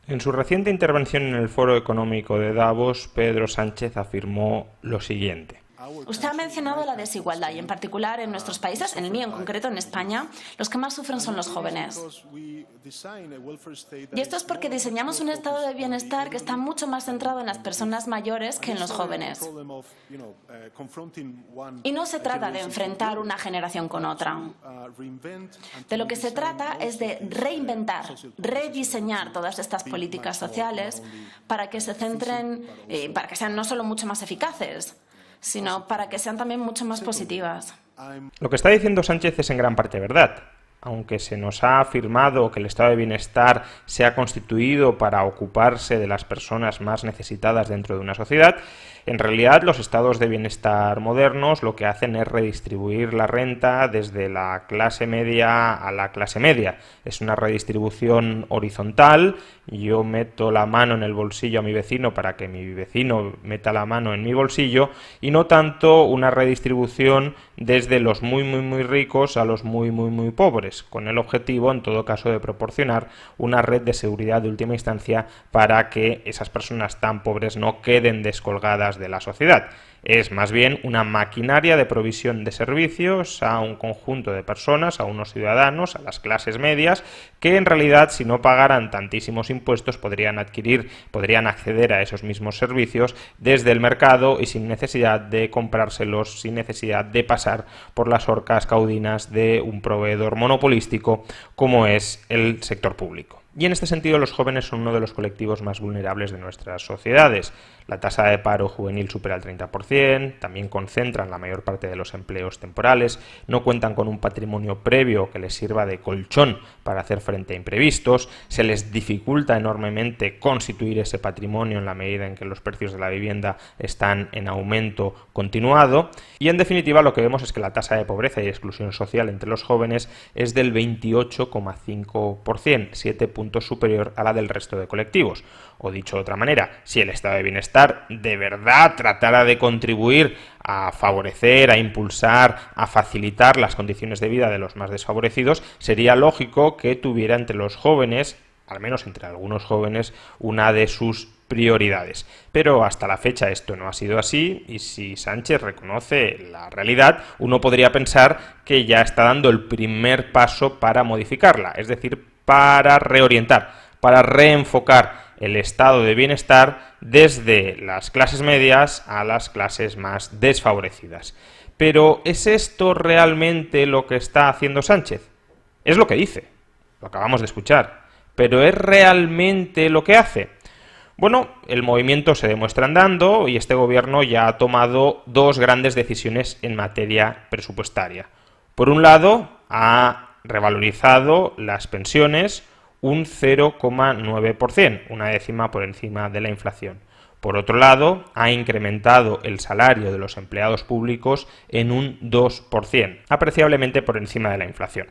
En su reciente intervención en el Foro Económico de Davos, Pedro Sánchez afirmó lo siguiente. Usted ha mencionado la desigualdad y en particular en nuestros países, en el mío en concreto, en España, los que más sufren son los jóvenes. Y esto es porque diseñamos un estado de bienestar que está mucho más centrado en las personas mayores que en los jóvenes. Y no se trata de enfrentar una generación con otra. De lo que se trata es de reinventar, rediseñar todas estas políticas sociales para que se centren, para que sean no solo mucho más eficaces, sino para que sean también mucho más positivas. Lo que está diciendo Sánchez es en gran parte verdad. Aunque se nos ha afirmado que el estado de bienestar se ha constituido para ocuparse de las personas más necesitadas dentro de una sociedad, en realidad los estados de bienestar modernos lo que hacen es redistribuir la renta desde la clase media a la clase media. Es una redistribución horizontal. Yo meto la mano en el bolsillo a mi vecino para que mi vecino meta la mano en mi bolsillo, y no tanto una redistribución desde los muy ricos a los muy pobres, con el objetivo en todo caso de proporcionar una red de seguridad de última instancia para que esas personas tan pobres no queden descolgadas de la sociedad. Es más bien una maquinaria de provisión de servicios a un conjunto de personas, a unos ciudadanos, a las clases medias, que en realidad si no pagaran tantísimos impuestos podrían acceder a esos mismos servicios desde el mercado y sin necesidad de comprárselos, sin necesidad de pasar por las horcas caudinas de un proveedor monopolístico como es el sector público. Y en este sentido los jóvenes son uno de los colectivos más vulnerables de nuestras sociedades. La tasa de paro juvenil supera el 30%, también concentran la mayor parte de los empleos temporales, no cuentan con un patrimonio previo que les sirva de colchón para hacer frente a imprevistos, se les dificulta enormemente constituir ese patrimonio en la medida en que los precios de la vivienda están en aumento continuado, y en definitiva lo que vemos es que la tasa de pobreza y exclusión social entre los jóvenes es del 28,5%, 7 puntos superior a la del resto de colectivos. O dicho de otra manera, si el estado de bienestar de verdad tratara de contribuir a favorecer, a impulsar, a facilitar las condiciones de vida de los más desfavorecidos, sería lógico que tuviera entre los jóvenes, al menos entre algunos jóvenes, una de sus prioridades. Pero hasta la fecha esto no ha sido así, y si Sánchez reconoce la realidad, uno podría pensar que ya está dando el primer paso para modificarla, es decir, para reorientar, para reenfocar el estado de bienestar desde las clases medias a las clases más desfavorecidas. Pero ¿es esto realmente lo que está haciendo Sánchez? Es lo que dice, lo acabamos de escuchar, pero ¿es realmente lo que hace? Bueno, el movimiento se demuestra andando y este gobierno ya ha tomado dos grandes decisiones en materia presupuestaria. Por un lado, ha revalorizado las pensiones un 0,9%, una décima por encima de la inflación. Por otro lado, ha incrementado el salario de los empleados públicos en un 2%, apreciablemente por encima de la inflación.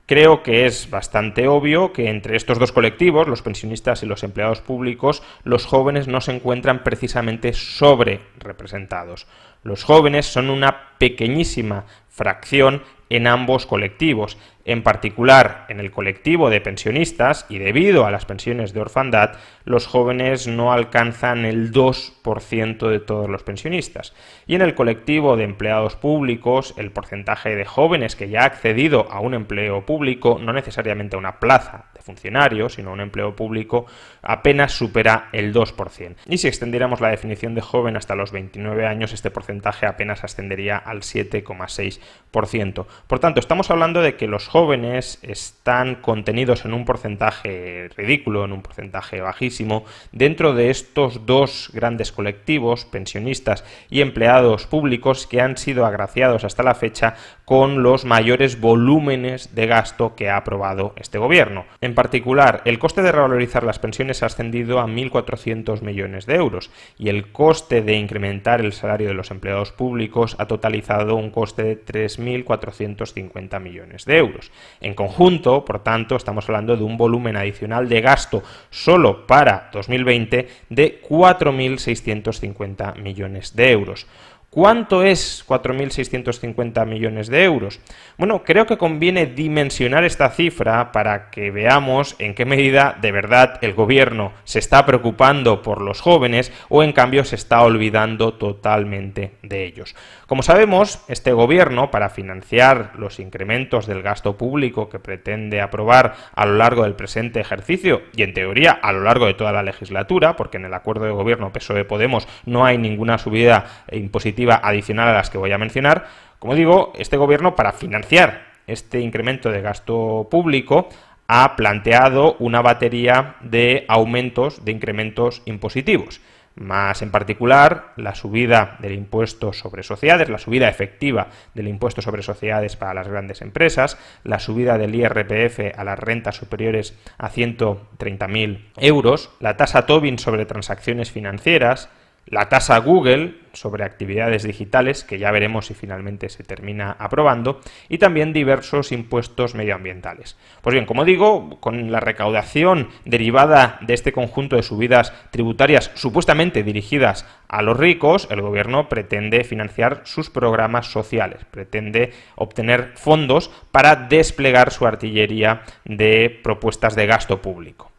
Creo que es bastante obvio que entre estos dos colectivos, los pensionistas y los empleados públicos, los jóvenes no se encuentran precisamente sobre representados. Los jóvenes son una pequeñísima fracción en ambos colectivos, en particular en el colectivo de pensionistas, y debido a las pensiones de orfandad, los jóvenes no alcanzan el 2% de todos los pensionistas. Y en el colectivo de empleados públicos, el porcentaje de jóvenes que ya ha accedido a un empleo público, no necesariamente a una plaza de funcionario, sino a un empleo público, apenas supera el 2%. Y si extendiéramos la definición de joven hasta los 29 años, este porcentaje apenas ascendería al 7,6%. Por tanto, estamos hablando de que los jóvenes están contenidos en un porcentaje ridículo, en un porcentaje bajísimo, dentro de estos dos grandes colectivos, pensionistas y empleados públicos, que han sido agraciados hasta la fecha con los mayores volúmenes de gasto que ha aprobado este gobierno. En particular, el coste de revalorizar las pensiones ha ascendido a 1.400 millones de euros y el coste de incrementar el salario de los empleados públicos ha totalizado un coste de 3.450 millones de euros. En conjunto, por tanto, estamos hablando de un volumen adicional de gasto solo para 2020 de 4.650 millones de euros. ¿Cuánto es 4.650 millones de euros? Bueno, creo que conviene dimensionar esta cifra para que veamos en qué medida de verdad el gobierno se está preocupando por los jóvenes o en cambio se está olvidando totalmente de ellos. Como sabemos, este gobierno, para financiar los incrementos del gasto público que pretende aprobar a lo largo del presente ejercicio y en teoría a lo largo de toda la legislatura, porque en el acuerdo de gobierno PSOE-Podemos no hay ninguna subida impositiva adicional a las que voy a mencionar, como digo, este gobierno para financiar este incremento de gasto público ha planteado una batería de aumentos, de incrementos impositivos. Más en particular, la subida del impuesto sobre sociedades, la subida efectiva del impuesto sobre sociedades para las grandes empresas, la subida del IRPF a las rentas superiores a 130.000 euros, la tasa Tobin sobre transacciones financieras, la tasa Google sobre actividades digitales, que ya veremos si finalmente se termina aprobando, y también diversos impuestos medioambientales. Pues bien, como digo, con la recaudación derivada de este conjunto de subidas tributarias supuestamente dirigidas a los ricos, el gobierno pretende financiar sus programas sociales, pretende obtener fondos para desplegar su artillería de propuestas de gasto público.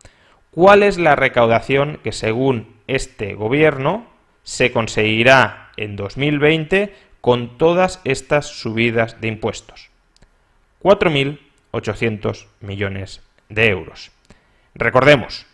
¿Cuál es la recaudación que, según este gobierno, se conseguirá en 2020 con todas estas subidas de impuestos? 4.800 millones de euros. Recordemos,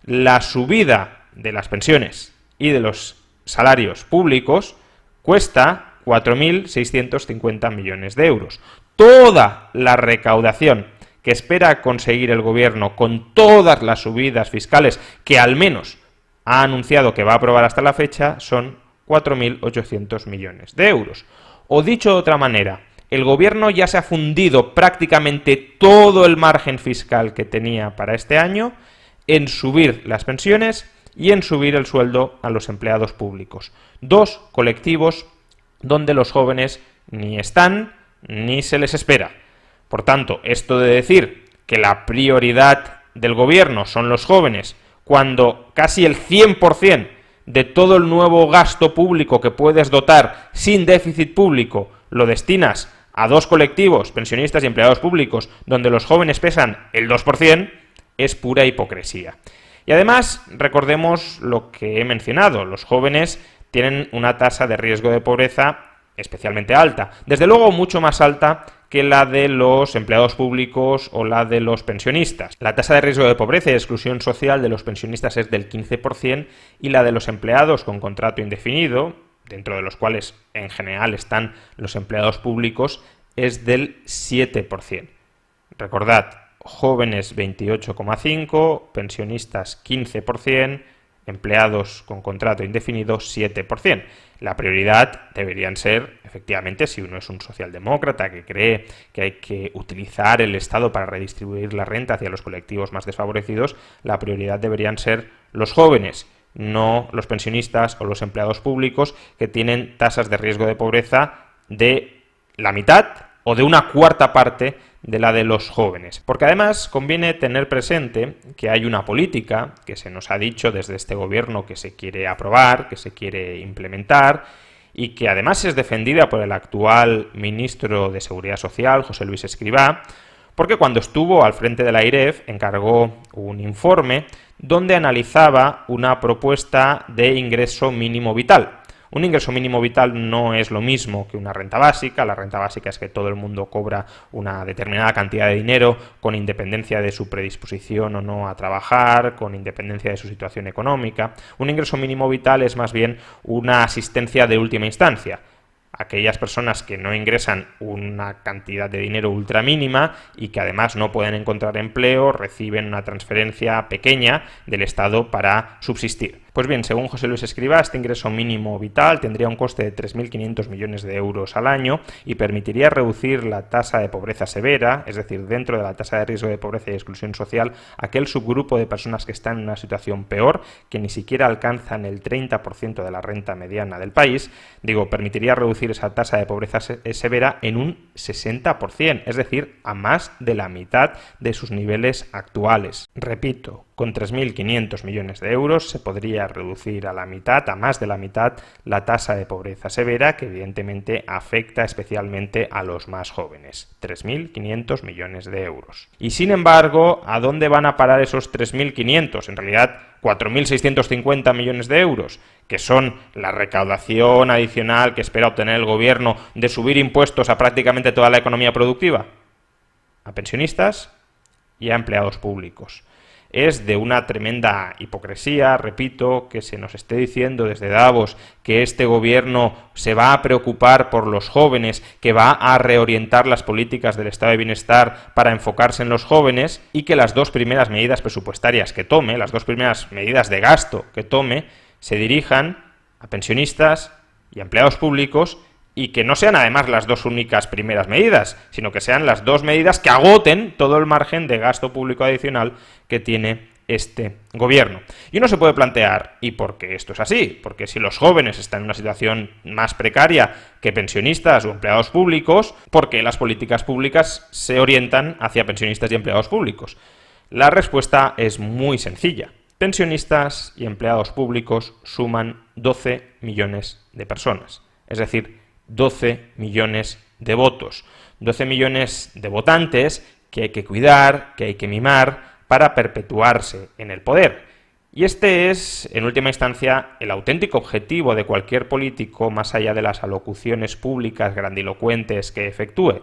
la subida de las pensiones y de los salarios públicos cuesta 4.650 millones de euros. Toda la recaudación que espera conseguir el gobierno con todas las subidas fiscales que al menos ha anunciado que va a aprobar hasta la fecha son 4.800 millones de euros. O dicho de otra manera, el gobierno ya se ha fundido prácticamente todo el margen fiscal que tenía para este año en subir las pensiones y en subir el sueldo a los empleados públicos. Dos colectivos donde los jóvenes ni están ni se les espera. Por tanto, esto de decir que la prioridad del gobierno son los jóvenes, cuando casi el 100% de todo el nuevo gasto público que puedes dotar sin déficit público lo destinas a dos colectivos, pensionistas y empleados públicos, donde los jóvenes pesan el 2%, es pura hipocresía. Y además, recordemos lo que he mencionado, los jóvenes tienen una tasa de riesgo de pobreza especialmente alta, desde luego mucho más alta que la de los empleados públicos o la de los pensionistas. La tasa de riesgo de pobreza y exclusión social de los pensionistas es del 15% y la de los empleados con contrato indefinido, dentro de los cuales en general están los empleados públicos, es del 7%. Recordad, jóvenes 28,5%, pensionistas 15%, empleados con contrato indefinido 7%. La prioridad deberían ser, efectivamente, si uno es un socialdemócrata que cree que hay que utilizar el Estado para redistribuir la renta hacia los colectivos más desfavorecidos, la prioridad deberían ser los jóvenes, no los pensionistas o los empleados públicos que tienen tasas de riesgo de pobreza de la mitad o de una cuarta parte de la de los jóvenes. Porque además conviene tener presente que hay una política que se nos ha dicho desde este gobierno que se quiere aprobar, que se quiere implementar y que además es defendida por el actual ministro de Seguridad Social, José Luis Escrivá, porque cuando estuvo al frente de la AIREF encargó un informe donde analizaba una propuesta de ingreso mínimo vital. Un ingreso mínimo vital no es lo mismo que una renta básica. La renta básica es que todo el mundo cobra una determinada cantidad de dinero con independencia de su predisposición o no a trabajar, con independencia de su situación económica. Un ingreso mínimo vital es más bien una asistencia de última instancia. Aquellas personas que no ingresan una cantidad de dinero ultra mínima y que además no pueden encontrar empleo, reciben una transferencia pequeña del Estado para subsistir. Pues bien, según José Luis Escrivá, este ingreso mínimo vital tendría un coste de 3.500 millones de euros al año y permitiría reducir la tasa de pobreza severa, es decir, dentro de la tasa de riesgo de pobreza y exclusión social, aquel subgrupo de personas que están en una situación peor, que ni siquiera alcanzan el 30% de la renta mediana del país, permitiría reducir esa tasa de pobreza severa en un 60%, es decir, a más de la mitad de sus niveles actuales. Repito, Con 3.500 millones de euros se podría reducir a la mitad, a más de la mitad, la tasa de pobreza severa, que evidentemente afecta especialmente a los más jóvenes. 3.500 millones de euros. Y sin embargo, ¿a dónde van a parar esos 3.500? En realidad, 4.650 millones de euros, que son la recaudación adicional que espera obtener el gobierno de subir impuestos a prácticamente toda la economía productiva. A pensionistas y a empleados públicos. Es de una tremenda hipocresía, repito, que se nos esté diciendo desde Davos que este gobierno se va a preocupar por los jóvenes, que va a reorientar las políticas del estado de bienestar para enfocarse en los jóvenes, y que las dos primeras medidas presupuestarias que tome, las dos primeras medidas de gasto que tome, se dirijan a pensionistas y a empleados públicos, y que no sean además las dos únicas primeras medidas, sino que sean las dos medidas que agoten todo el margen de gasto público adicional que tiene este gobierno. Y uno se puede plantear, ¿y por qué esto es así? Porque si los jóvenes están en una situación más precaria que pensionistas o empleados públicos, ¿por qué las políticas públicas se orientan hacia pensionistas y empleados públicos? La respuesta es muy sencilla. Pensionistas y empleados públicos suman 12 millones de personas, es decir, 12 millones de votos, 12 millones de votantes que hay que cuidar, que hay que mimar para perpetuarse en el poder. Y este es, en última instancia, el auténtico objetivo de cualquier político, más allá de las alocuciones públicas grandilocuentes que efectúe.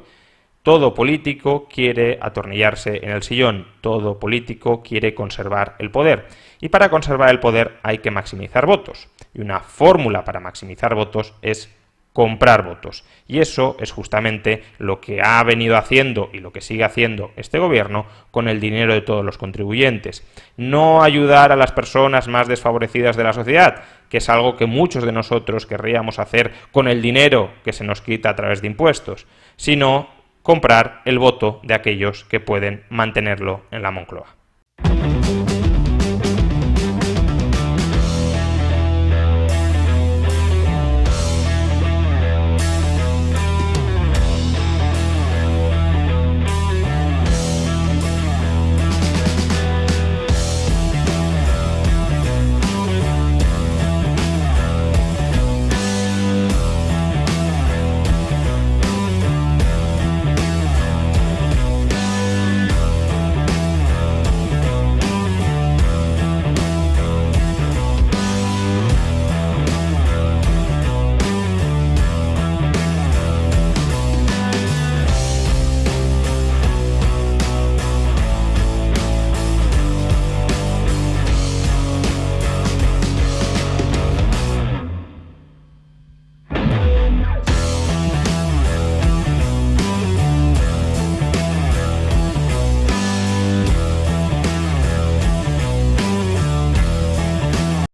Todo político quiere atornillarse en el sillón, todo político quiere conservar el poder. Y para conservar el poder hay que maximizar votos. Y una fórmula para maximizar votos es comprar votos. Y eso es justamente lo que ha venido haciendo y lo que sigue haciendo este gobierno con el dinero de todos los contribuyentes. No ayudar a las personas más desfavorecidas de la sociedad, que es algo que muchos de nosotros querríamos hacer con el dinero que se nos quita a través de impuestos, sino comprar el voto de aquellos que pueden mantenerlo en la Moncloa.